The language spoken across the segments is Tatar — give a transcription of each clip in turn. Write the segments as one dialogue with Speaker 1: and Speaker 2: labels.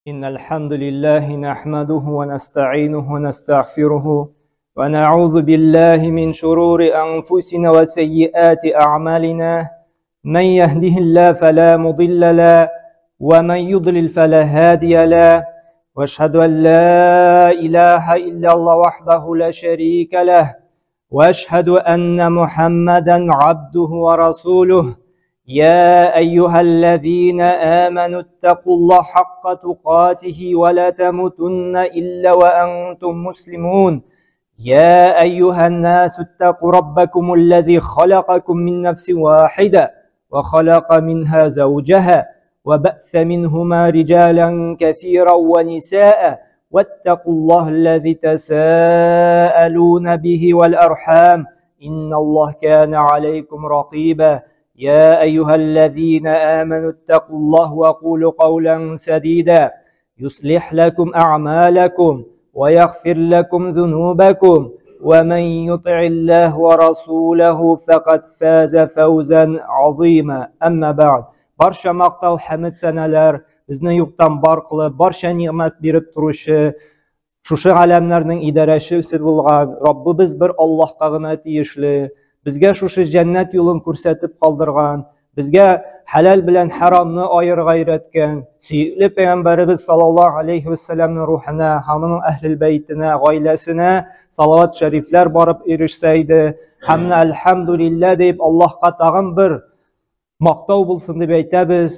Speaker 1: إن الحمد لله نحمده ونستعينه ونستغفره ونعوذ بالله من شرور أنفسنا وسيئات أعمالنا من يهده الله فلا مضل له ومن يضلل فلا هادي له وأشهد أن لا إله إلا الله وحده لا شريك له وأشهد أن محمدا عبده ورسوله يا أيها الذين آمنوا اتقوا الله حق تقاته ولا تموتن إلا وأنتم مسلمون يا أيها الناس اتقوا ربكم الذي خلقكم من نفس واحدة وخلق منها زوجها وبث منهما رجالا كثيرا ونساء واتقوا الله الذي تساءلون به والأرحام إن الله كان عليكم رقيبا يا أيها الذين آمنوا اتقوا الله وقولوا قولا سديدا يصلح لكم أعمالكم ويغفر لكم ذنوبكم ومن يطع الله ورسوله فقد فاز فوزا عظيما أما بعد barcha maqtov hamd sanalar bizni yo'qdan bor qilib barcha ne'mat berib turishi shu alamlarning idarachisi bo'lgan Robbimiz bir Allohga g'ina tegishli bizga shu jannat yo'lini ko'rsatib qoldirgan bizga halal bilan haromni ayirib ayratgan suyukli payg'ambarimiz sallallohu alayhi vasallamning ruhina hammaning ahli baytina oilasina salovat shariflar borib erishsaydi hamna alhamdulillah deb Allohga tag'in bir maqtov bo'lsin deb aytamiz.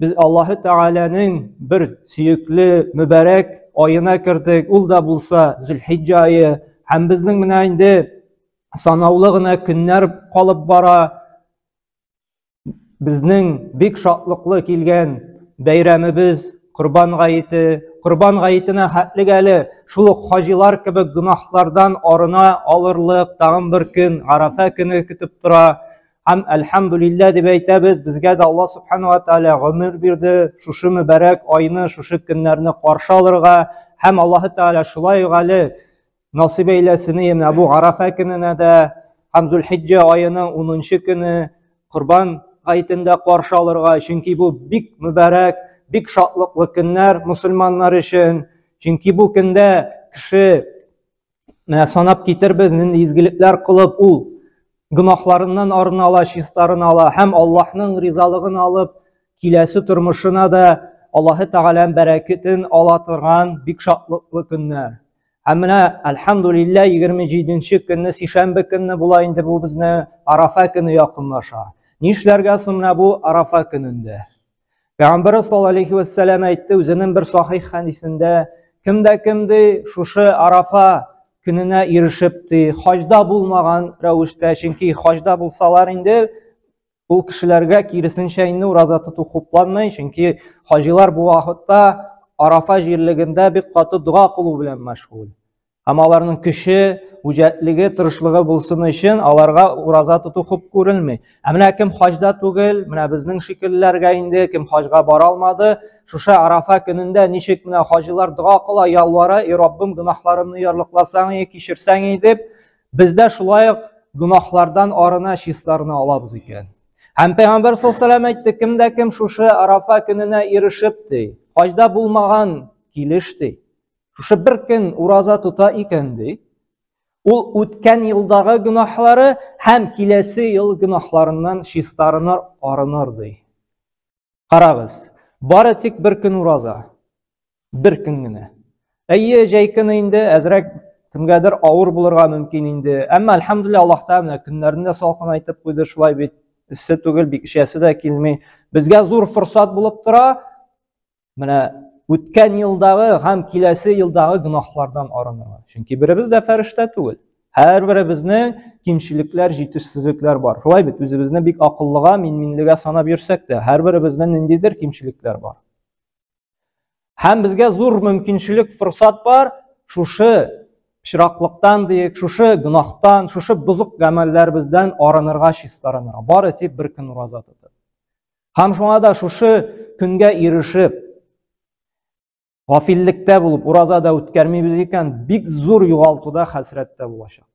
Speaker 1: Biz Alloh taolaning bir suyukli muborak oyina kirdik. U da bo'lsa Zulhijja oyi ham bizning mana endi sanoqligina kunlar qolib bora bizning bek shodliqli kelgan bayramimiz Qurbon hayiti. Qurbon hayitini hatligali shul hojilar kabi gunohlardan orina olirlik tag'in bir kun Arafa kuni kutib tura. Ham alhamdulillah deb aytamiz. Bizga da Alloh subhanahu va taolo umr berdi. Shu muborak oyni, shu kunlarni qarshi olirga ham Alloh taolo shulay g'ali nasib eylesin. Bu Arafa kunida da ham Zulhijja oyining 10-kuni Qurbon hayitida qarshi olirga, chunki bu bek muborak, bek shodliqli kunlar musulmonlar uchun. Chunki bu kunda kishi sanab ketir bizning izgiliklar qilib u gunohlaridan orina ola, shistarini ola, ham Allohning rizoligini olib, kelasi turmushina da Alloh taolaning barakatini ola turgan bek shodliqli kunlar. Hamma alhamdulillah 27-kunni seshanba kunni bo'la endi bu bizni Arafa kuni yaqinlasha. Nishlarga sumna bu Arafa kunida. Payg'ambar sollallohu alayhi vasallam aytdi o'zining bir sahih hadisida kimda shu Arafa kunina erishibdi, hojda bo'lmagan ravishda, chunki hojda bo'lsalar endi u kishilarga kirisincha endi ro'zati to'qiblanmay, chunki hojilar bu vaqtda Arafa yerligida bir qatı duo qilib bilan mashg'ul. Amalarning kishi hujjatligi, tirishligi bo'lsin uchun ularga ro'zati to'qib ko'rilmay. Ammo kim hojda tugil, mana bizning shekillarga endi kim hojga bora olmadi, shu Arafa kunida nechik mana hojilar duo qila, yalvara, "Ey Robbim, gunohlarimni yorliqlasang, kechirsang" deb bizda shulay gunohlardan orina shislarini olamiz ekan. Ham payg'ambar sollallohu alayhi vasallam aytdi, kimda kim shu Arafa kunina erishibdi, hojda bo'lmagan kelishdi. Shu bir kun ro'za tuta ekandi. U o'tgan yildagi gunohlari ham kelasi yil gunohlaridan shistarini orinardi. Qarag'iz, bari tik bir kun ro'za. Bir kungina. Ayye jaykini endi azrak kimgadir og'ir bo'lirga mumkin endi. Ammo alhamdulillah Alloh taolo kunlarida salqin aytib qo'ydi, shulay bet issi tugil bek ishasida kelmay bizga zo'r fursat bo'lib tura. Mana o'tgan yildagi ham kelasi yildagi gunohlardan orinadi. Chunki birimiz farishta tugil. Har biri bizni kimchiliklar, yetishsizliklar bor. Shulay bit o'zimizni bek aqlliga, minliga sanab yursak-da, har birimizda nindidir kimchiliklar bor. Ham bizga zo'r mumkinchilik, fursat bor. Shu pishroqlikdan deyik, shu gunohdan, shu buzuq amallar bizdan orinirga, shistarinirga. Bor etib bir kun ro'za tutib. Ham shunda shu kunga erishib g'afillikda bo'lib, ro'zada o'tkazmaymiz ekan, bek zo'r yo'g'altida, hasratda bo'lashamiz.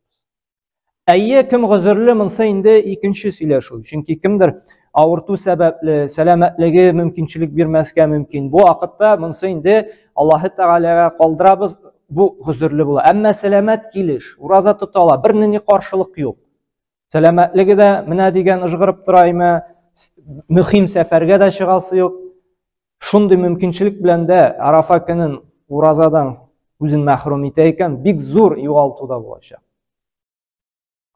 Speaker 1: Ayye kim g'uzurli bo'lsa endi ikkinchi siylashuv. Chunki kimdir авырту сәбәпле, сәламәтлеге мөмкинчелек бирмәскә мөмкин. Бу вакытта монсы инде Аллаһы Тәгаләгә калдырабыз, бу гозерле була. Әмма сәламәт килеш, ураза тота ала, бернинди каршылык юк. Сәламәтлеге дә менә дигән ыжгырып тораймы, мөһим сәфәргә дә чыгасы юк. Шундый мөмкинчелек белән дә Арафа көнен уразадан үзен мәхрүм итә икән, бик зур югалту да булачак.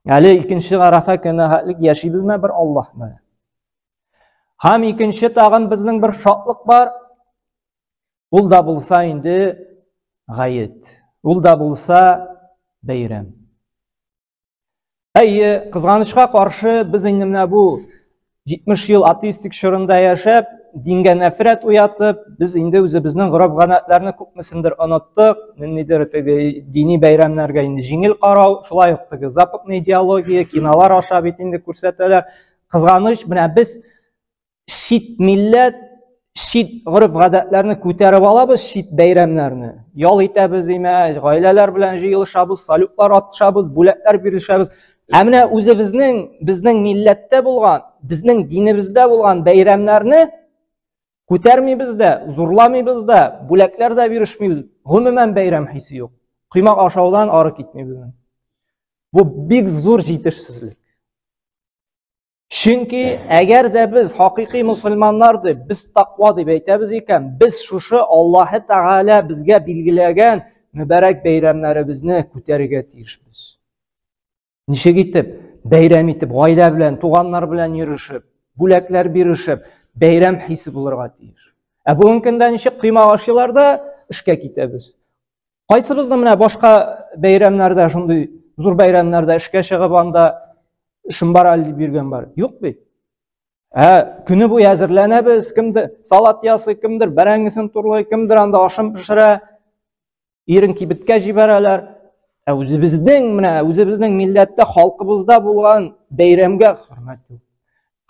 Speaker 1: Әле икенче Арафа көне хәтлек яшибезме бер Аллаһ белән. Һәм икенче тагын безнең бер шатлык бар. Ул да булса инде гает. Ул да булса бәйрәм. Әйе, кызганычка каршы без инде менә бу 70 ел атеистик шырында яшәп, дингә нәфрәт уятып, без инде үзебезнең гореф-гадәтләрне күпмесендер оныттык. Ниндидер теге дини бәйрәмнәргә инде җиңел карау, шулай ук теге западный идеология, кинолар аша бит инде күрсәтәләр. Кызганыч, менә без шит милләт, шит гореф-гадәтләрне күтәреп алабыз, шит бәйрәмнәрне. Ял итәбез имә, гаиләләр белән җыелышабыз, салютлар атышабыз, бүләкләр биришәбез. Әмма безнең милләттә булган, безнең динебездә булган бәйрәмнәрне күтәрмибез дә, зурламибыз да, бүләкләр дә бирешмибез. Гомумән бәйрәм хисе юк. Кыймак ашаудан ары китмибез. Бу бик зур җитешсезлек. Чөнки әгәр дә без хакыйкый мусульманнарды, без тақва дип әйтәбез икән, без шушы Аллаһы Тәгалә безгә билгеләгән мөбарәк бәйрәмнәребезне күтәрергә тиешбез. Ничек итеп, бәйрәм итеп, гаилә белән, туганнар белән йөришеп, бүләкләр биришеп, бәйрәм хисе булырга тиеш. Бүгенге көндә ничек кыймак ашыйлар да эшкә китәбез. Кайсыбызны менә башка бәйрәмнәрдә, шундый зур бәйрәмнәрдә эшкә чыгып анда эшем бар әле дип биргән бар. Юк бит. Көне буе әзерләнәбез, кемдер салат ясый, кемдер бәрәңгесен турлый, кемдер анда ашын пешерә, ирен кибеткә җибәрәләр. Үзебезнең милләттә, халкыбызда булган бәйрәмгә хөрмәт юк.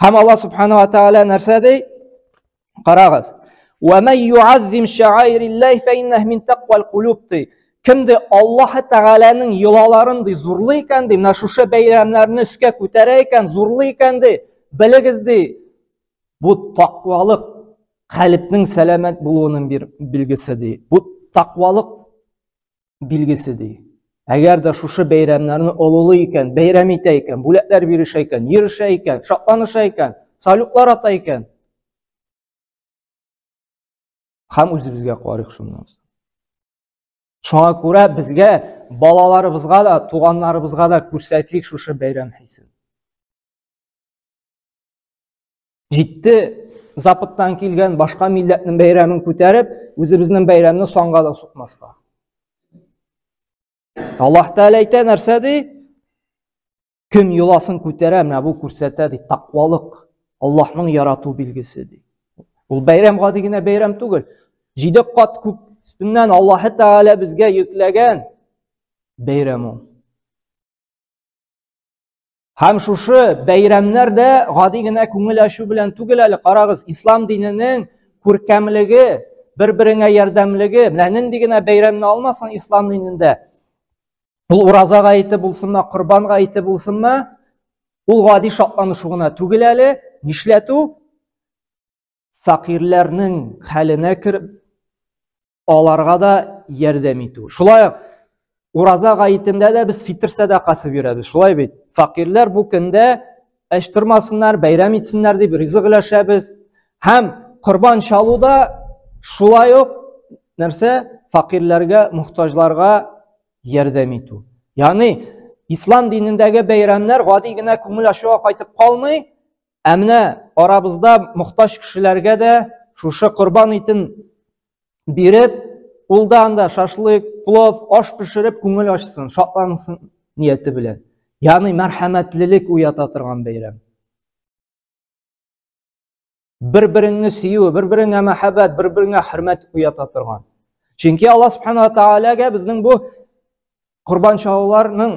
Speaker 1: Һәм Аллаһ Субханаһу ва Тәгалә нәрсә ди? Карагыз. Ва ман ю'аззим ша'аириллаһи фа иннах мин тaqвал кулуб. Кемде Аллаһы Тәгаләнең йолаларын ди зурлый икән ди, менә шушы бәйрәмнәрне өскә күтәрә икән, зурлый икән ди, белегез ди, бу тaqвалык калбның сәламәт булуының бер билгесе ди. Бу тaqвалык билгесе ди. Әгәр дә шушы бәйрәмнәрне олылый икән, бәйрәм итә икән, бүләкләр бирешә икән, йөришә икән, шатланыша икән, салютлар ата икән. Һәм үзебезгә карыйк шуннан. Шуңа күрә безгә, балаларыбызга да, туганнарыбызга да күрсәтик шушы бәйрәм хисен. Җитте Западтан килгән башка милләтнең бәйрәмен күтәреп, үзебезнең бәйрәмне санга да сукмаска. Аллаһ Тәгалә әйтә нәрсә ди? Кем йоласын күтәрә, менә бу күрсәтә ди, тaqвалык, Аллаһның ярату билгесе ди. Ул бәйрәм гади генә бәйрәм түгел. 7 кат күк өстеннән Аллаһы Тәгалә безгә йөкләгән бәйрәм ул. Һәм шушы бәйрәмнәр дә гади генә күңел ачу белән түгел әле. Карагыз, ислам диненең күркәмлеге, бер-береңә ярдәмлеге, менә нинди генә бәйрәмне алмасын ислам динендә. Ул ураза гаете булсынмы, Корбан гаете булсынмы, ул гади шатланышу гына түгел әле. Нишләтү? Фақирләрнең хәленә киреп, аларга да ярдәм итү. Шулай ураза гаетендә дә без фитр садакасы бирәбез. Шулай бит. Фақирләр бу көндә эш тормасыннар, бәйрәм итсеннәр дип ризык өләшәбез. Һәм Корбан чалуда шулай ук нәрсә? Фақирләргә, мухтаҗларга ярдәм итү. Ягъни ислам динендәге бәйрәмнәр гади генә күңел ачуга кайтып калмый, әмнә арабызда мухтаҗ кешеләргә дә шушы Корбан итен биреп, ул да анда шашлык, плов, аш пешереп күңел ачсын, шатлансын нияте белән. Ягъни мәрхәмәтлелек уята торган бәйрәм. Бер-береңне сөю, бер-береңә мәхәббәт, бер-береңә хөрмәт уята торган. Чөнки Аллаһ Субханаһу ва Тәгаләгә безнең бу Корбан чалуларның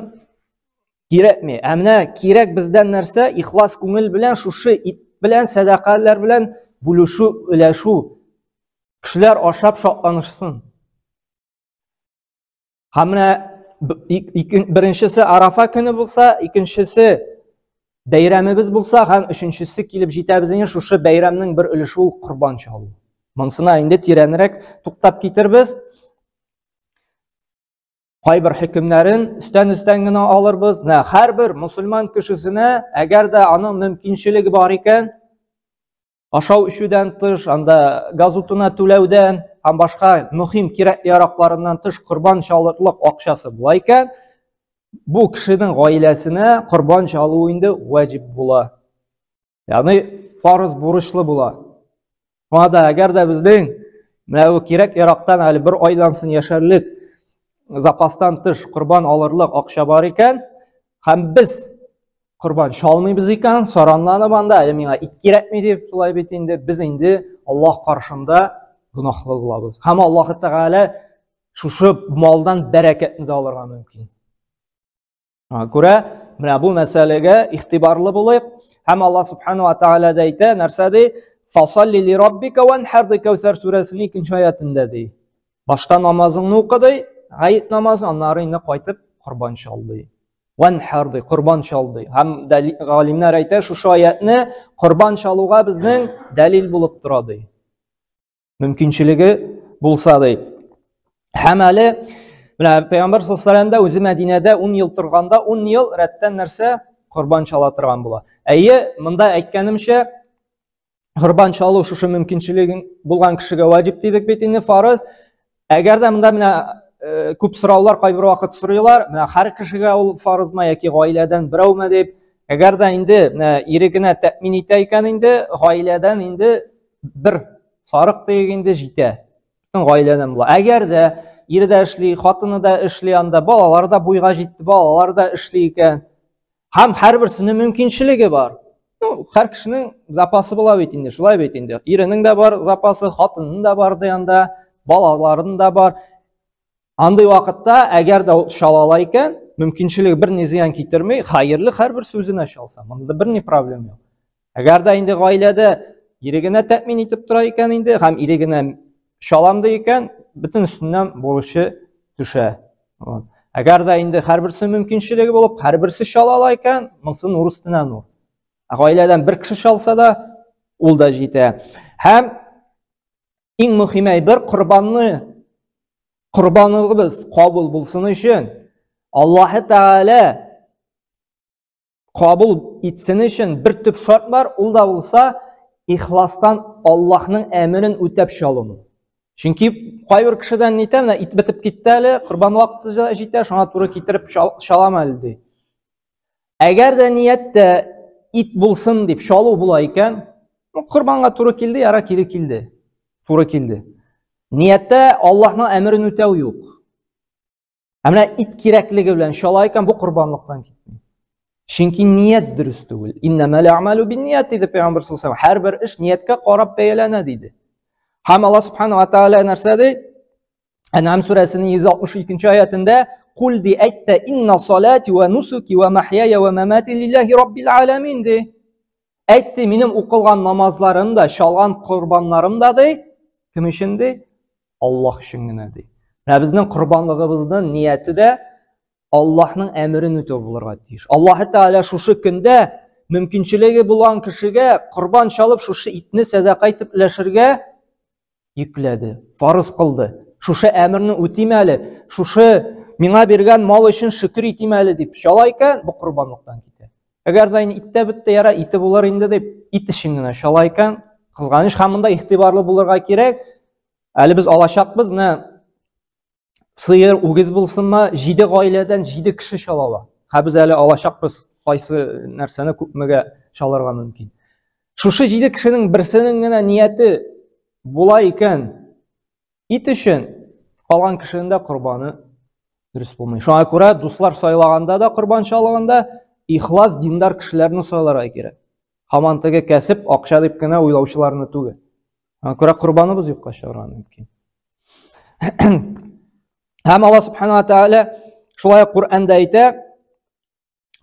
Speaker 1: кирәкми. Әмнә кирәк бездән нәрсә? Ихлас күңел белән, шушы ит белән, садакалар белән бүлешү, өләшү. Кешеләр ашап шатланышсын. Һәм менә беренчесе Арафа көне булса, икенчесе Бәйрәмебез булса, һәм өченчесе килеп җитә безнең шушы бәйрәмнең бер өлеше ул корбан чалу. Монысына инде тирәнрәк туктап китербез. Кайбер хөкемнәрен үстән генә алырбыз. Һәрбер мусульман кешесенә, әгәр дә аның мөмкинчелеге бар икән, ашау ишүдән тыш, анда газутына түләүдән, һәм башка мөһим кирәк-яракларыннан тыш корбан чалырлык акчасы була икән, бу кешенең гаиләсенә корбан чалу инде ваҗиб була. Ягъни фарыз бурычлы була. Анда әгәр дә безнең менә кирәк-ярактан әле бер айдан соң яшәрлек запастан тыш корбан алырлык акча бар икән, һәм без корбан чалмыйбыз икән, соранланып анда, миңа ит кирәкми дип, шулай бит инде без инде Аллаһ каршында гөнаһлы булабыз. Һәм Аллаһ Тәгалә шушы малдан бәрәкәтне дә алырга мөмкин. Күрә, менә бу мәсьәләгә ихтибарлы булыйк. Һәм Аллаһ Субханаһу ва Тәгалә дә әйтә, нәрсәди? Фасалли ли раббика ванхар ди Кәүсәр сүрәсенең 2нче аятында ди. Башта намазыңны укыды, гаит намазы, аннары инде кайтып корбан чалды. Ванхар ди, корбан чалды. Һәм галимнәр әйтә, шушы аятны корбан чалуга безнең дәлил булып тора ди. Мөмкинчелеге булса ди. Һәм әле менә Пәйгамбәр саллаллаһу алейһи ва сәлләм үзе Мәдинәдә 10 ел торганда, 10 ел рәттән нәрсә корбан чала торган була. Әйе, монда әйткәнемчә, корбан чалу шушы мөмкинчелеге булган кешегә ваҗиб дидек бит инде, фарыз. Әгәр дә монда менә күп сораулар кайбер вакыт сорыйлар, менә һәр кешегә ул фарызмы яки гаиләдән берәүме дип. Әгәр дә инде менә ире генә тәэмин итә икән инде, гаиләдән инде бер сарык тиек инде җитә. Бөтен гаиләдән була. Әгәр дә ире дә эшли, хатыны да эшли, анда балалар да буйга җитте, балалар да эшли икән. Һәм һәрберсенең мөмкинчелеге бар. Һәр кешенең запасы була бит инде, шулай бит инде. Иренең дә бар запасы, хатынының да бар янда, балаларының да бар. Андый вакытта, әгәр дә ул чалала икән, мөмкинчелеге бер ни зыян китермәй, хәерле һәрбер сүзенә чалса, монда бер ни проблема юк. Әгәр дә инде гаиләдә ире генә тәэмин итеп тора икән инде, һәм ире генә чаламды икән, бөтен өстеннән бурычы төшә. Әгәр дә инде һәрберсе мөмкинчелеге булып, һәрберсе чалала икән, монысы нур өстенә нур. Гаиләдән бер кеше чалса да, ул да җитә. Һәм иң мөһим әйбер, корбаныбыз кабул булсын өчен, Аллаһ Тәгалә кабул итсен өчен бер төп шарт бар, ул да булса ихластан Аллаһның әмерен үтәп чалу. Чөнки кайбер кешедән нитә, менә ит бетеп китте әле, корбан вакыты җитә, шуңа туры китереп чалам әле ди. Әгәр дә ниятдә ит булсын дип чалу була икән, корбанга туры килде, яра кире килде. Туры килде. Ниятдә Аллаһның әмерен үтәү юк. Менә ит кирәклеге белән чала икән, бу корбанлыктан китми. Чөнки ният дөрес түгел. Иннамал аъмалу бинният диде Пәйгамбәр саллаллаһу алейһи ва сәлләм. Һәрбер эш ниятка карап бәяләнә диде. Һәм Аллаһ Субханаһу ва Тәгалә нәрсә ди? Ан'ам сүрәсенең 162 аятында "Кул ди әйтә инна салати ва нусуки ва махяя ва мамати лиллаһи раббил аламин" ди. Әйтте, минем укылган намазларым да, чалган корбаннарым да ди, кем өчен ди? Аллаһ өчен генә ди. Менә безнең корбанлыгыбызның нияте дә Аллаһның әмерен үтәү булырга тиеш. Аллаһ Тәгалә шушы көндә мөмкинчелеге булган кешегә корбан чалып шушы итне садака итеп өләшергә йөкләде, фарыз кылды. Шушы әмерне үтим әле, шушы миңа биргән мал өчен шөкер итим әле дип чала икән, бу корбанлыктан китә. Әгәр дә иттә бетте, яра ите булыр инде дип ит өчен генә чала икән, кызганыч һәм монда ихтибарлы булырга кирәк. Әле без алачакбыз, менә сыер, үгез булсынмы, 7 гаиләдән 7 кеше чалала. Һәм без әле алачакбыз, кайсы нәрсәне күпмегә чалырга мөмкин. Шушы 7 кешенең берсенең генә нияте була икән, ит өчен, калган кешенең дә корбаны дөрес булмый. Шуңа күрә дуслар сайлаганда да, корбан чалганда ихлас диндар кешеләрне сайларга кирәк. Һаман теге кәсеп, акча дип кенә уйлаучыларны түгел. Шуңа күрә корбаныбыз юкка чыгарга мөмкин. Һәм Аллаһ Субханаһу ва Тәгалә шулай Куръанда әйтә,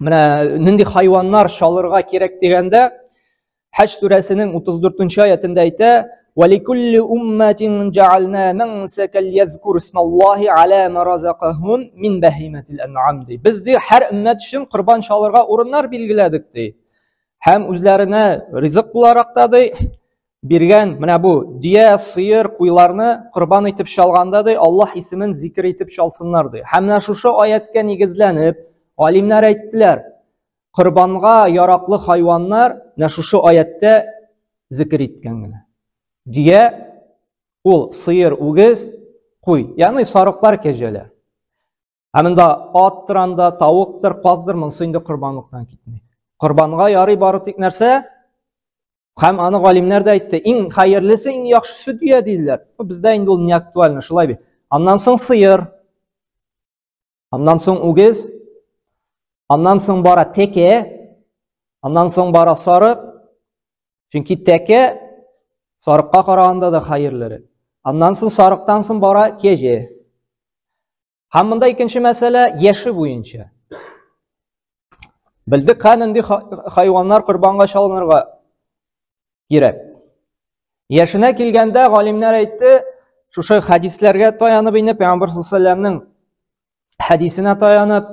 Speaker 1: менә нинди хайваннар чалырга кирәк дигәндә, Хаҗ сүрәсенең 34-нче аятында әйтә: وَلِكُلِّ أُمَّةٍ جَعَلْنَا مَنْسَكًا لِيَذْكُرُوا اسْمَ اللَّهِ عَلَى مَا رَزَقَهُم مِنْ بَهِيمَةِ الْأَنْعَامِ. Biz һәр өммәт өчен корбан чалырга урыннар билгеләдек ди. һәм үзләренә ризык буларак та биргән менә бу дия, сыер, куйларны корбан итеп чалганда Аллаһ исемен зикр итеп чалсыннар һәм менә шушы аятка нигезләнеп алимнәр әйттеләр, корбанга яраклы хайваннар менә шушы аятта зикр иткән генә. Дия ул сыер, үгез, куй, ягъни сарыклар, кәҗәләр. Һәмендә аттыр, анда тавыктыр, каздыр, монысы инде корбанлыктан китмәй. Корбанга ярый бары тик нәрсә? Һәм аны галимнәр дә әйтте, иң хәерлесе, иң яхшысы дия диделәр. Бездә инде ул не актуальны, шулай бит. Аннан соң сыер, аннан соң үгез, аннан соң бара тәкә, аннан соң бара сарык. Чөнки тәкә сарыкка караганда да хәерлерәк. Аннан соң сарыктан соң бара кәҗә. Һәм монда икенче мәсьәлә яше буенча. Белдек кәненди хайваннар корбанга чалынырга кирәк. Яшенә килгәндә галимнәр әйтте, шушы хадисләргә таянып инде Пәйгамбер саллаллаһу хадисенә таянып,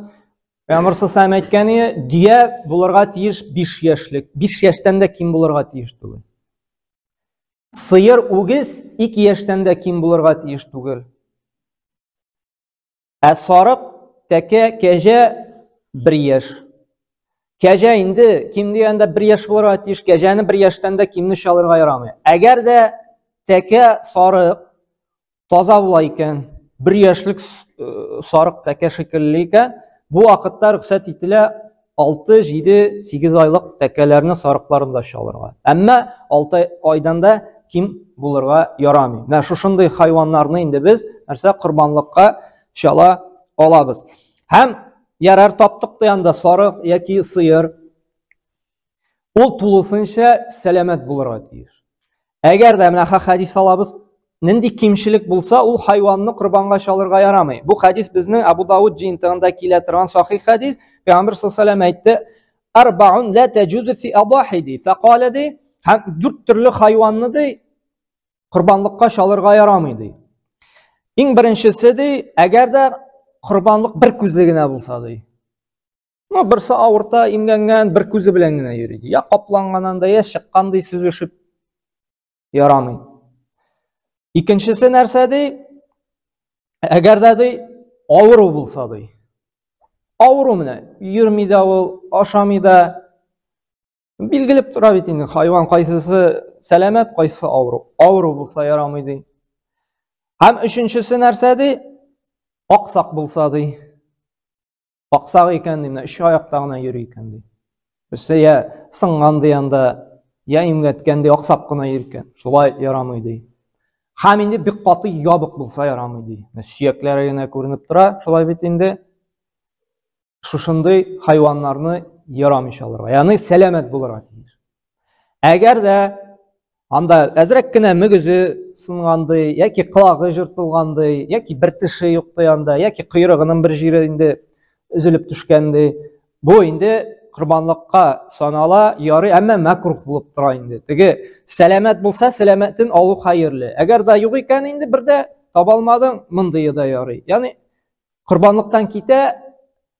Speaker 1: Пәйгамбер саллаллаһу әйткәне, дия булырга тиеш 5 яшьлек, 5 яшьтән дә ким булырга тиеш түгел. Сыер, үгез 2 яшьтән дә ким булырга тиеш түгел. Сарык, тәкә, кәҗә 1 яшь. Кәҗә инде ким дигәндә 1 яшь булырга тиеш, кәҗәне 1 яшьтән дә кимне чалырга ярамый. Әгәр дә тәкә, сарык таза була икән, 1 яшьлек сарык тәкә шикелле икән, бу вакытта рөхсәт ителә 6, 7, 8 айлык тәкәләрне, сарыкларын да чалырга. Әмма 6 айдан да ким булырга ярамый. Менә шушындай хайваннарны инде без нәрсә корбанлыкка чала алабыз. Һәм ярар таптык янда сарык яки сыер, ул тулысынча сәламәт булырга тиеш. Әгәр дә менә хадис алабыз, нинди кимчилек булса, ул хайванны корбанга чалырга ярамый. Бу хадис безнең Абу Дауд җыентыгында килә торган сахих хадис. Пәйгамбер саллаллаһу әйтте: "Арбаун ла таҗузу фи адахиди", фaqala ди, һәм 4 төрле хайванны ди корбанлыкка чалырга ярамый ди. Иң беренчесе ди, әгәр дә корбанлык 1 күзе генә булса ди. Ну, берсе авырта, имгәнгән, 1 күзе белән генә йөри ди. Я капланганнан да, я чыккан ди, сүзешеп ярамый. Икенчесе нәрсә ди? Әгәр дә ди авыру булса ди. Авыру менә, йөрми дә ул, ашамый да. Билгелеп тора бит инде, хайван кайсысы сәламәт, кайсысы авыру. Авыру булса ярамый ди. Һәм өченчесе нәрсә ди? Аксак булса ди. Аксак икән ди, менә 3 аякта гына йөри икән ди. Берсе я сынган дигәндә, я имгәткән ди, аксап кына йөргән. Шулай ярамый ди. Һәм инде бик каты ябык булса ярамый ди. Сөякләре генә күренеп тора, шулай бит инде. Шушындай хайваннарны ярамый чалырга. Ягъни сәламәт булырга тиеш. Әгәр дә анда әзрәк кенә мөгезе сынгандай, яки кылагы жыртылгандай, яки бер теше юкты янда, яки койрыгының бер җире инде үзелеп төшкәндәй, бу инде корбанлыкка санала, ярый, әмма мәкрух булып тора инде. Теге сәламәт булса, сәламәтен алу хәерле. Әгәр дә юк икән инде бердә таба алмадың, мондый да ярый. Ягъни корбанлыктан китә,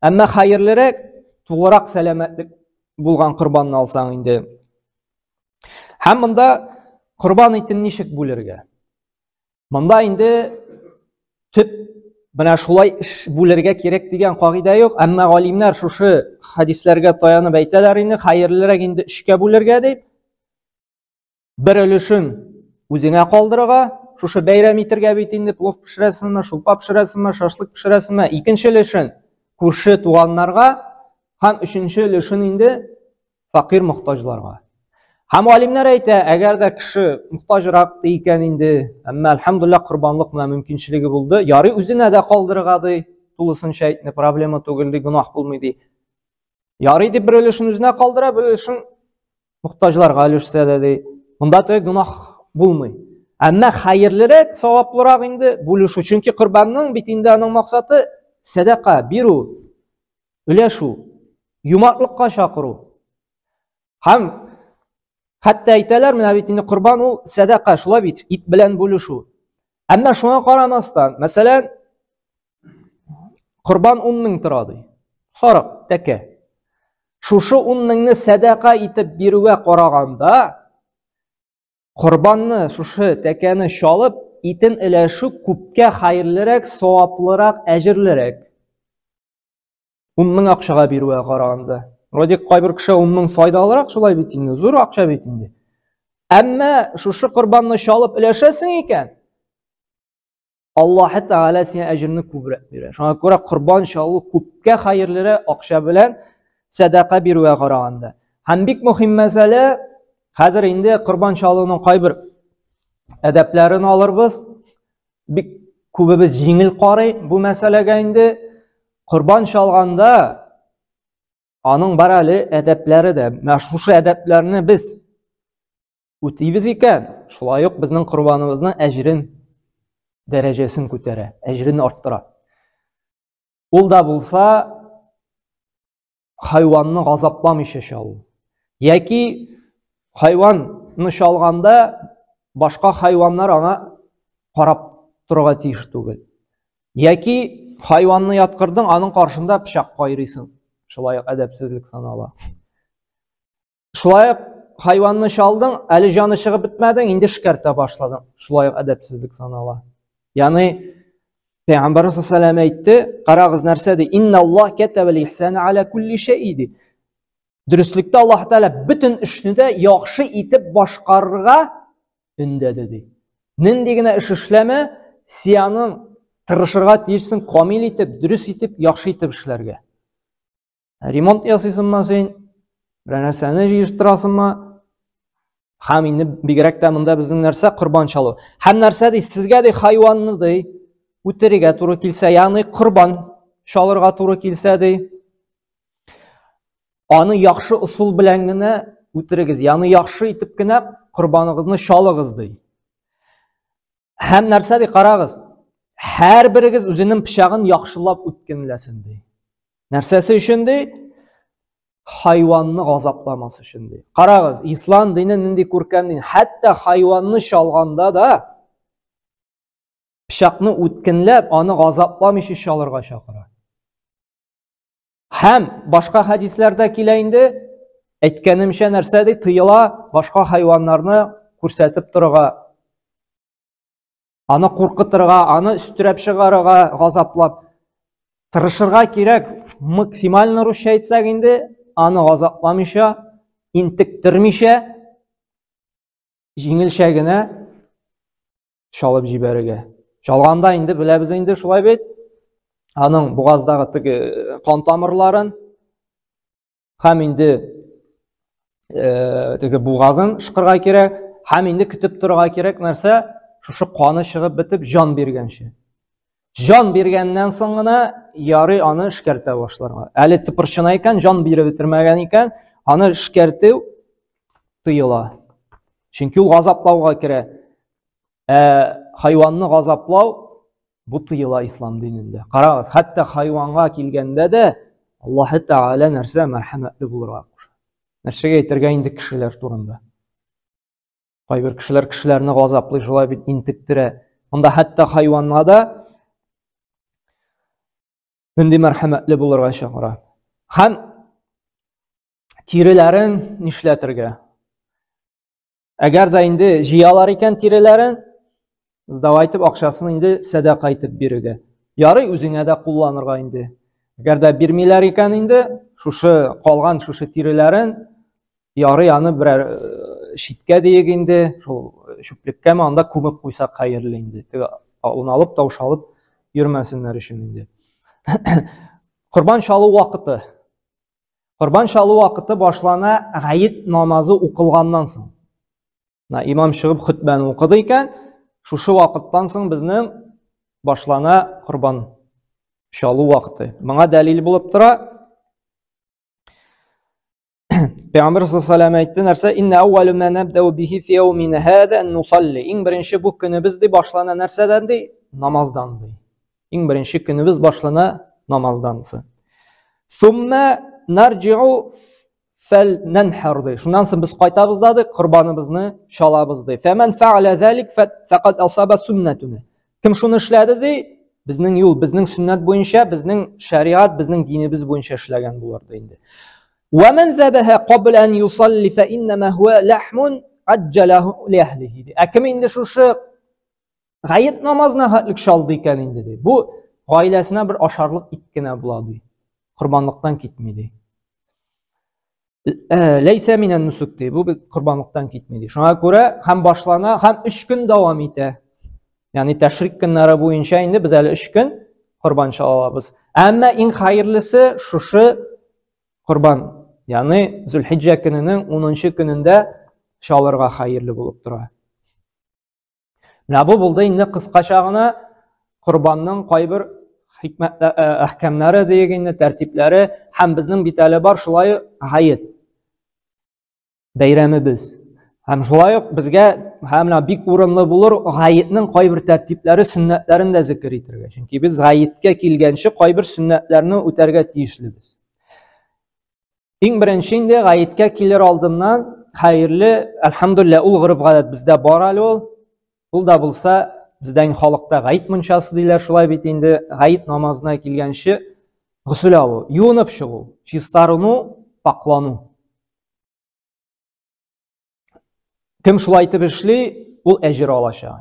Speaker 1: әмма хәерлерәк, тулырак сәламәтлек булган корбанны алсаң инде. Һәм монда корбан итен ничек бүлергә? Монда инде төп менә шулай бүлергә кирәк дигән кагыйдә юк, әмма галимнәр шушы хадисләргә таянып әйтәләр инде, хәерлерәк инде 3кә бүлергә дип. Бер өлешен үзеңә калдырырга, шушы бәйрәм итәргә бит инде, плов пешерәсеңме, шулпа пешерәсеңме, шашлык пешерәсеңме, икенче өлешен күрше туганнарга, һәм өченче өлешен инде фақир мохтаҗларга. Һәм алимнәр әйтә, әгәр дә кеше мохтаҗрак икән инде, әмма әлхәмдулилlah корбанлык менә мөмкинчелеге булды, ярый үзенә дә калдырырга ди, тулысынча әйтне, проблема түгел ди, гынаһ булмый ди. Ярый дип бер өлешен үзенә калдыра, бер өлешен мохтаҗларга өлешсә дә ди, монда да гынаһ булмый. Әмма хәерлерәк, саваплырак инде бүлешү, чөнки корбанның бит инде аның максаты садака бирү, өләшү, юматлыкка чакыру. Һәм хәтта әйтәләр, менә бит инде корбан ул садака, шулай бит, ит белән бүлешү. Әмма шуңа карамастан, мәсәлән, корбан 10 мең тора ди. Сарык, тәкә. Шушы 10 меңне садақа итеп бирүгә караганда, корбанны, шушы тәкәне шалып, итен өләшү күпкә хәерлерәк, саваплырак, әҗерлерәк. 10 мең акчага бирүгә караганда. Вроде кайбер кеше 10 мең файдалырак, шулай бит инде, зур акча бит инде. Әмма шушы корбанны шалып өләшәсең икән, Аллаһ Тәгалә сиңа әҗерне күбрәк бирә. Шуңа күрә корбан шалу күпкә хәерлерәк акча белән садақа бирүгә караганда. Һәм бик мөһим мәсьәлә, хәзер инде корбан шалуның кайбер әдәпләрен алырбыз. Бик күбебез җиңел карый бу мәсьәләгә инде. Корбан шалганда аның бар әле әдәпләре дә. Менә шушы әдәпләрне без үтибез икән, шулай ук безнең корбаныбызның әҗрен, дәрәҗәсен күтәрә, әҗрен арттыра. Ул да булса хайванны газапламыйча шалу. Яки хайванны шалганда башка хайваннар аңа карап торырга тиеш түгел. Яки хайванны яткырдың, аның каршында пычак кайрыйсың. Шулай ук әдәпсезлек санала. Шулай ук хайванны шалдың, әле жаны чыгып бетмәдең, инде шикәртә башладың. Шулай ук әдәпсезлек санала. Яни Пәйгамбәр саллаллаху алейхи әйтте, карагыз нәрсә ди? Инналлаһ катабал ихсана аля кулли шәйди. Дөрестлектә Аллаһ Тәгалә бөтен эшне дә яхшы итеп башкарырга өндәде ди. Нинди генә эш эшләмә, сияның тырышырга тиешсең, камил итеп, дөрес итеп, яхшы итеп эшләргә. Ремонт ясыйсыңмы син? Бер нәрсәне җыештырасыңмы? Һәм инде бигрәк тә монда безнең нәрсә корбан шалу. Һәм нәрсә ди? Сезгә ди хайванны ди үтерергә туры килсә, ягъни корбан шалырга туры килсә ди, аны яхшы усул белән генә үтерегез, ягъни яхшы итеп кенә корбаныгызны шалыгыз ди. Һәм нәрсә ди? Карагыз, һәрберегез үзенең пычагын яхшылап үткенләсен ди. Нәрсәсе өчен ди? Хайванны газапламасы өчен ди. Карагыз, ислам дине нинди күркәм дин, хәтта хайванны шалганда да пычакны үткенләп, аны газапламыйча шалырга чакыра. Һәм башка хадисләрдә килә инде, әйткәнемчә нәрсә ди? Тыела башка хайваннарны күрсәтеп торырга, аны куркытырга, аны үстерәп чыгарырга, газаплап тырышырга кирәк. Максималь русча әйтсәк инде, аны газапламыйча, интектермичә, җиңелчә генә шалып җибәрергә. Шалганда инде беләбез инде шулай бит. Аның бугаздагы теге кан тамырларын һәм инде теге бугазын шыкырга кирәк, һәм инде көтеп торырга кирәк нәрсә? Шушы каны чыгып бетеп жан биргәнче. Жан биргәннән соң гына ярый аны эшкәртә башларга. Әле тыпырчына икән, жан биреп бетермәгән икән, аны эшкәртү тыела. Чөнки ул газаплауга керә. Хайванны газаплау бу тыела ислам динендә. Карагыз, хәтта хайванга килгәндә дә Аллаһ Тәгалә нәрсә мәрхәмәтле булырга куша. Нәрсәгә әйтергә инде кешеләр турында. Кайбер кешеләр кешеләрне газаплый, шулай бит интектерә. Монда хәтта хайванга да нинди мәрхәмәтле булырга чакыра. Һәм тиреләрен нишләтергә? Әгәр дә инде җыялар икән тиреләрен, давайтып акчасын инде садака итеп бирергә. Ярый үзеңә дә кулланырга инде. Әгәр дә бирмиләр икән инде, шушы калган шушы тиреләрен ярый аны бер шиткә диек инде, шул чүплеккәме анда күмеп куйсак хәерле инде. Аны алып таушалып йөрмәсеннәр өчен инде. Корбан шалу вакыты. Корбан шалу вакыты башлана гаит намазы укылганнан соң. Имам чыгып хутбаны укыды икән, шушы вакыттан соң безнең башлана корбан шалу вакыты. Моңа дәлил булып тора. Пәйгамбер саллаллаху алейхи әйтте нәрсә? Инна аввалу ма набдау бихи фи яумина хада ан нусалли. Иң беренче бу көнебез ди башлана нәрсәдән ди? Намаздан ди. Иң беренче көнебез башлана намаздан. Сумма нарҗиу фәлнанхар ди. Шуннан соң без кайтабыз да ди, корбаныбызны шалабыз ди. Фәмән фә'аля залик фақат асаба суннатуна. Кем шуны эшләде ди? Безнең юл, безнең сөннәт буенча, безнең шариат, безнең динебез буенча эшләгән булыр ди инде. وَمَنْ ذَبَهَ قَبْلَ أَنْ يُصَلِّ فَإِنَّمَا هُوَ لَحْمٌ عَجَّلَهُ لِأَهْلِهِ. Kim indi şuşu gayet namazına hatlık şaldı iken indi. Bu ailesine bir aşarlık itkine buladı. Kurbanlıktan gitmedi. Leyse minen nusuk deydi. Bu bir kurbanlıktan gitmedi. Şuna göre hem başlana hem 3 gün devam ete. Yani teşrik günleri boyunca indi biz hele 3 gün kurban çalalabız. Ama en hayırlısı şuşu kurban. Yani Zülhicce gününün 10. gününde çalırga hayırlı bulup durur. Bu buldu indi kıskaçağına kurbanın kaybır hikmet ahkamları diyeginde tertipleri hem bizden bir tane var şulayı hayır. Beyremi biz. Hem şulayı bizge hem bik urunlu bulur gayetinin kaybır tertipleri sünnetlerini de zikir etirge. Çünkü biz gayetke kilgenşi kaybır sünnetlerini öterge tiyişli biz. En birinçinde gayetke kilir aldığından hayırlı elhamdülillah ul gırıf gadet bizde baralı ol. Ul da bulsa bizden halkta gayet mınçası deyler şulay bitinde gayet namazına kilgenşi gusül alı, yunup şığı, çistarını paklanu. Kim şulaytı birşli, ul ecir alaşağı.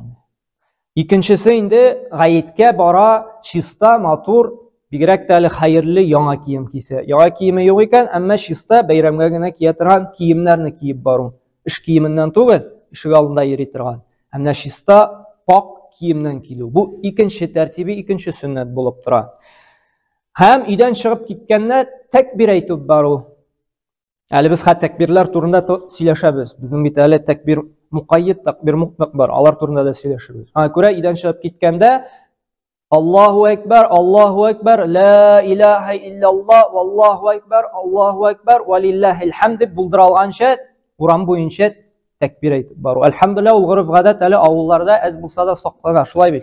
Speaker 1: İkincisi indi gayetke bara çista matur bigrek tali hayırlı yana kiyim kise. Yana kiyimi yok iken ama çista beyramga gına kiyetiren kiyimlerini kiyip barun. İş kiyiminden tuğul, işi alında yeritirgan. Hem çista pak kiyimden kilo. Bu ikinci tertibi, ikinci sünnet bulup dura. Hem iden çıkıp gitkenler tekbir aytıp baru. Yani biz tekbirler turunda sileşebiz. Bizim bir tane tekbir mukayyid, tekbir mutlak var. Alar turunda da sileşebiz. Ha göre iden çıkıp gitkende Allahu Ekber, La ilahe illallah, Allahu Ekber, ve lillahil hamd bulduralganca Kur'an boyunca tekbir aytıp baru. Elhamdülillah ul gırıf gadet ali avullarda ez bulsa da soqlaga şulay bil.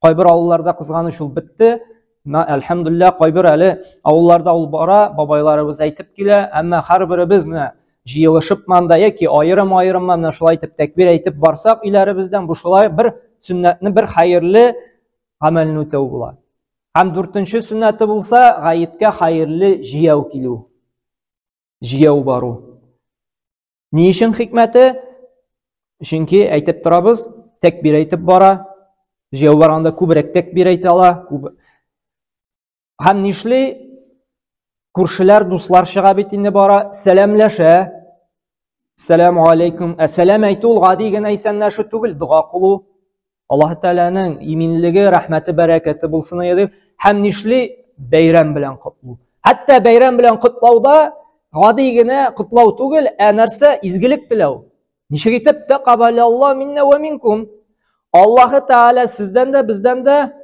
Speaker 1: Qaybir avullarda kızganı şul bitti. Elhamdülillah qaybir ali avullarda ul bara babaylarımız aytıp kile. Ama her birimiz jiyılışıp manda ki ayrım mana şulay aytıp tekbir aytıp barsak ileri bizden bu şulay bir sünnetni bir hayırlı amelini ötev bular. Hem 4. sünneti bulsa gayetke hayırlı jiyav kilu. Jiyav baru. Niçin hikmeti? Çünkü aytıp turabız, tekbir aytıp bara, jiyav baranda kubrek tekbir aytala. Hem nişli kurşiler, dostlar şığa bitinde bara selamlaşa, selamu aleyküm, selam aytul gadigen aysenler şu tugul, dua kulu. Allah Teala'nın iminligi, rahmeti, bereketi bulsun edip, hem nişli beyram bilen kutlu. Hatta beyram bilen kutlauda gadigine kutlav tugul, enerse izgilik dilev. Nişe gitip de kabalallah minne ve minkum. Allah Teala sizden de bizden de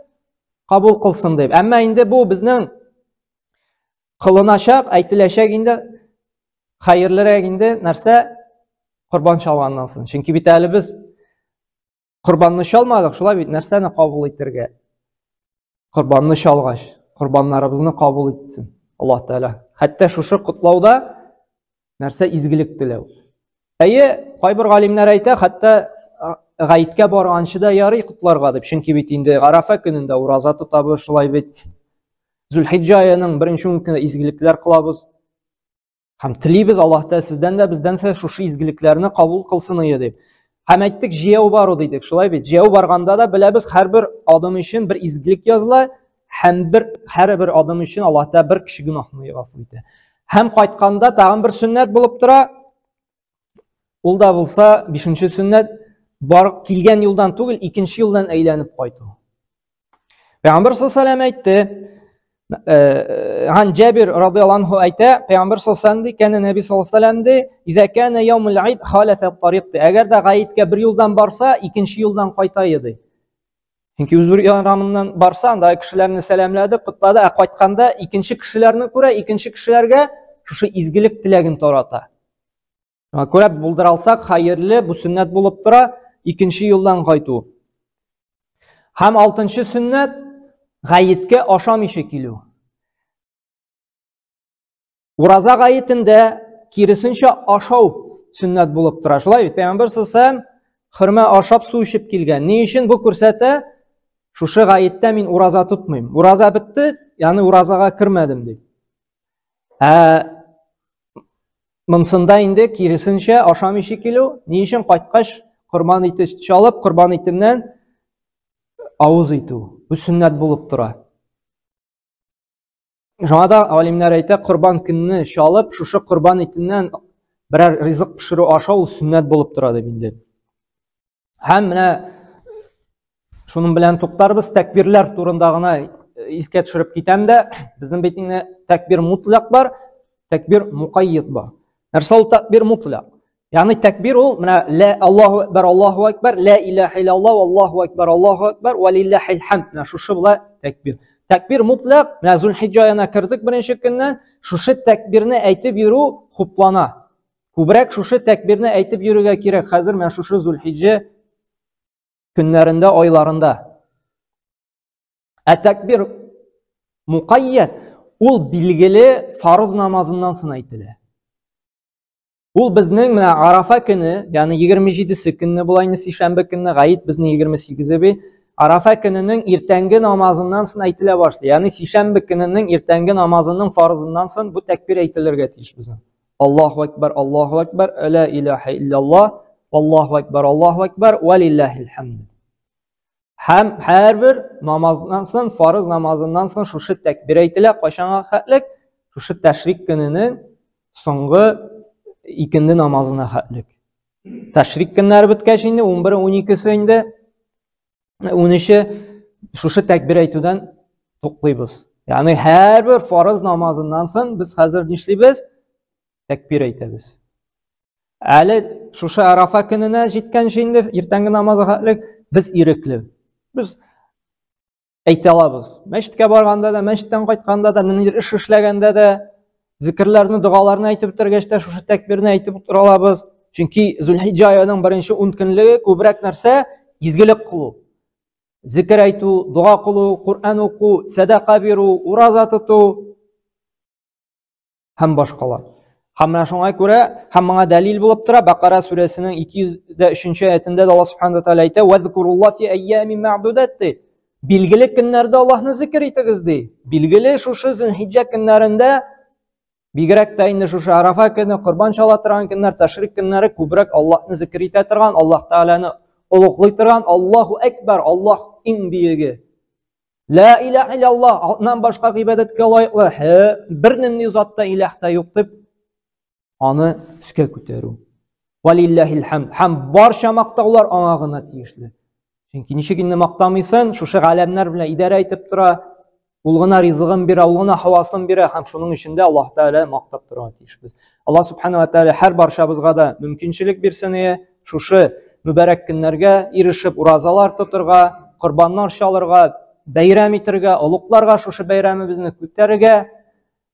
Speaker 1: kabul kılsın deyip. Ama indi bu bizden kılınaşak, aytileşek indi hayırlara indi nerse kurban çalganlansın. Çünkü bir tane biz kurbanını çalmadık, şulay bir nerseni kabul ettirge. Kurbanını çalgaş, kurbanlarımızını kabul etsin Allah Teala. Hatta şu kutlauda nerse izgilik dilev. Qaybir galimler ayta, hatta gayetke bargançı da yarı kutlarga dip. Çünkü bitinde Arafa gününde urazat tutabı şulay bit. Zülhicce ayının 1. gününde izgilikler kılabız. Hem tilibiz Allah Teala sizden de bizden de şu izgiliklerini kabul kılsın dip. Hem ettik jiyav baru dedik şulay bit. Jiyav barganda da bilemiz her bir adam için bir izgilik yazıla. Hem her bir adam için Allah Teala bir kişi günahını yağfıydı. Hem qaytqanda tağın bir sünnet bulup dura. Ul da bulsa 5. sünnet bar kilgen yıldan tugul 2. yıldan eylenip qaytu. Peygamber sallallahu aleyhi ve sellem aytdı. Han Cabir radıyallahu anhu aytdı. Peygamber sallallahu aleyhi ve sellem Nebi sallallahu aleyhi ve sellem "İza kana yevmul id halafa tariqti." Eğer de gayetke bir yıldan barsa 2. yıldan qaytaydı. Çünkü özür yaramından barsan da kişilerini selamladı, kutladı. Qaytqanda 2. kişilerini ko'ra 2. kişilerge şu izgilik tilagin torata. Ko'rab bulduralsak hayırlı bu sünnet bulup tura 2. yıldan qaytu. Hem 6. sünnet gayetke aşam işi kilo. Uraza gayetinde kirisinçe aşav sünnet bulup tura. Şulay Peygamber sallallahu aleyhi ve sellem hırma aşap su içip kilgen. Ne için bu kursete? Şu gayette min uraza tutmayayım. Uraza bitti, yani urazaga kirmedim deyip. Мынсында инде киресенчә ашамый шикелле, ни өчен кайткач корбан ите чалып, корбан итеннән авыз итү. Бу сүннәт булып тора. Шуңа да алимнәр әйтә, корбан көнне чалып, шушы корбан итеннән берәр ризык пешерү ашау сүннәт булып тора дип инде. Һәм менә шуның белән туктарбыз, тәкбирләр турында гына искә төшереп китәм дә, безнең бит инде тәкбир мутлак бар, тәкбир муқаййид бар. Нәрсә ул тәкбир мутлак? Ягъни тәкбир ул менә ла Аллаһу акбар, ла илаха илляллаһ, Аллаһу акбар, ва лиллаһил хамд. Менә шушы була тәкбир. Тәкбир мутлак, менә Зулхиҗҗа аена кирдек беренче көннән, шушы тәкбирне әйтеп йөрү хуплана. Күбрәк шушы тәкбирне әйтеп йөрүгә кирәк. Хәзер менә шушы Зулхиҗҗа көннәрендә, айларында. Тәкбир муқайяд, ул билгеле фарыз намазыннан соң әйтелә. Ул безнең менә Арафа көне, ягъни 27-се көнне булайны, сишәмбе көнне гаит, безнең 28-е бит. Арафа көненең иртәнге намазыннан соң әйтелә башлый. Ягъни сишәмбе көненең иртәнге намазының фарызыннан соң бу тәкбир әйтелергә тиеш безнең. Аллаһу акбар, ла илаха илляллаһ, Аллаһу акбар, ва лиллаһил хамд. Һәм һәрбер намаздан соң, фарыз намазыннан соң шушы тәкбир әйтелә, кайчанга хәтлек? Шушы тәшрик көненең соңгы икенде намазына хәтлек. Тәшрик көннәре беткәч инде 11-12-се инде 13 шушы тәкбир әйтүдән туктыйбыз. Ягъни һәрбер фарыз намазыннан соң без хәзер нишлибез? Тәкбир әйтәбез. Әле шушы Арафа көненә җиткәнче инде иртәнге намазга хәтлек без ирекле. Biz әйтә алабыз. Мәчеткә барганда да, мәчеттән кайтканда да, нидер эш эшләгәндә дә, зикрләрне, дугаларны әйтеп бетергәч тә шушы тәкбирне әйтеп утыра алабыз. Чөнки Зулхиҗҗа аеның беренче 10 көнлеге күбрәк нәрсә? Изгелек кылу. Зикр әйтү, дуга кылу, Кур'ан уку, садака бирү, ураза тоту һәм башкалар. Һәм менә шуңа күрә, һәм моңа дәлил булып тора, Бакара сүрәсенең 203-нче аятында да Аллаһ Субханаһу ва Тааля әйтә: "Вазкуруллаһ фи айямин маъдудат". Билгеле көннәрдә Аллаһны зикр итегез ди. Билгеле шушы Зулхиҗҗа көннәрендә, бигрәк тә инде шушы Арафа көне, Курбан чала торган көннәр, тәшрик көннәре күбрәк Аллаһны зикр итә торган, Аллаһ Тааляны улуглый торган, Аллаһу акбар, Аллаһ иң биеге. Ла илаха илляллаһ, аннан башка гыйбадәткә лаеклы бернинди затта илаһ та юк дип аны үскә күтәрү. Валиллаһил хамд. Һәм барча мактаулар аңа гына тиешле. Чөнки ничек инде мактамыйсың, шушы галәмнәр белән идарә итеп тора, ул гына ризыгын бирә, ул гына һавасын бирә, һәм шуның эчендә Аллаһ Тааля мактап торырга тиешбез. Аллаһ Субханаһу ва Тааля һәр барчабызга да мөмкинчелек бирсен, шушы мүбәрәк көннәргә ирешеп уразалар тотырга, корбаннар чалырга, бәйрәм итәргә, улукларга шушы бәйрәмебезне күтәрергә.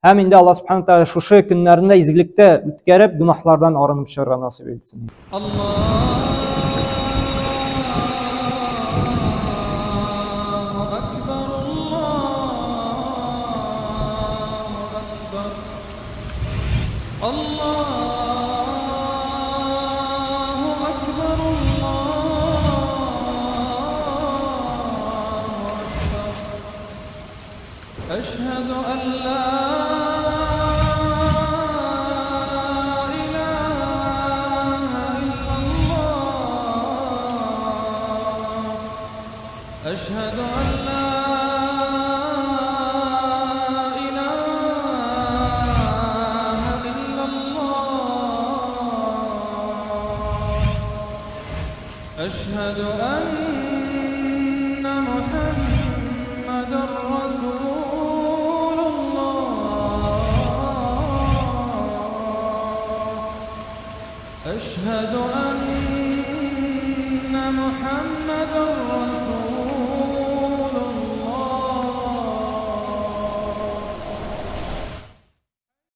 Speaker 1: Һәм инде Аллаһ Субханаһу ва Тааля шушы көннәрендә изгелектә үткәреп, гөнаһлардан арынып чыгарга насыйп итсен.
Speaker 2: أشهد أن لا إله إلا الله أشهد أن لا إله إلا الله أشهد أن محمد رسول أشهد أن محمد رسول